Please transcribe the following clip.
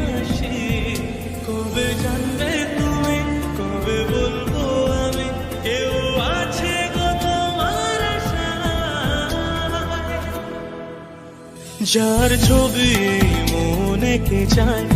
হাসি। কবে জানবে তুমি, কবে বলবো আমি, কেউ আছে গো তোমার আশায়। যার ছবি মনে কে চায়